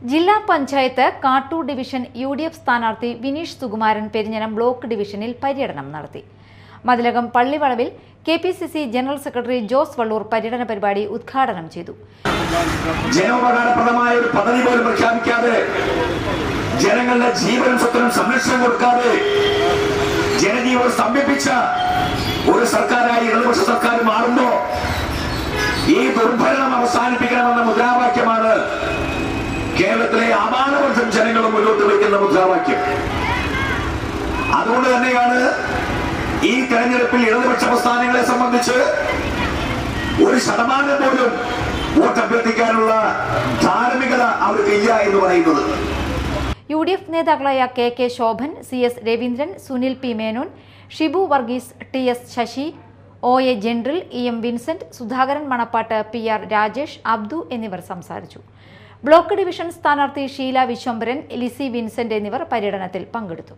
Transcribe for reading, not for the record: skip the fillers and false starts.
ജില്ലാ panchayat Kattoor division UDF സ്ഥാനാർത്ഥി Vineesh Sukumaran Perinjanam block ഡിവിഷനിൽ പര്യടനം നടത്തി. മതിലകം പള്ളിവളവിൽ KPCC general secretary Jose Vallur പര്യടന പരിപാടി ഉദ്ഘാടനം ചെയ്തു. ജനോപകാരപ്രദമായ ഒരു പദ്ധതി പോലും പ്രഖ്യാപിക്കാതെ, ജനങ്ങളുടെ ജീവനും സ്വത്തിനും സംരക്ഷണം കൊടുക്കാതെ ജനജീവനം സ്തംഭിപ്പിച്ച ഒരു സർക്കാരായി ഇടതുപക്ഷ സർക്കാർ മാറുമ്പോ ഈ ദുർഭരണം അവസാനിപ്പിക്കണമെന്ന മുദ്രാവാക്യമാണ് കേരളത്തിലെ അപാനവർഷം ജനങ്ങൾ മുന്നോട്ട് വയ്ക്കുന്ന മുദ്രാവാക്യം. അതുകൊണ്ട് തന്നെയാണ് ഈ തെരഞ്ഞെടുപ്പിൽ ഇടതുപക്ഷ പ്രസ്ഥാനങ്ങളെ സംബന്ധിച്ച് 1% പോലും വോട്ട് അഭ്യർത്ഥിക്കാനുള്ള ധാർമ്മികത അവർക്കില്ല എന്ന് പറയുന്നത്. UDF നേതാക്കളായ KK Shobhan, CS Raveendran, Sunil P Menon, Shibu Varghese, TS Sasi, OA general, EM Vincent, Sudhakaran Manappattu, PR Rajesh, Abdu എന്നിവർ സംസാരിച്ചു. ബ്ലോക്ക് ഡിവിഷൻ സ്ഥാനാർത്ഥി ഷീല വിശ്വംഭരൻ, ലിസി വിൻസെന്റ് എന്നിവർ പര്യടനത്തിൽ പങ്കെടുത്തു.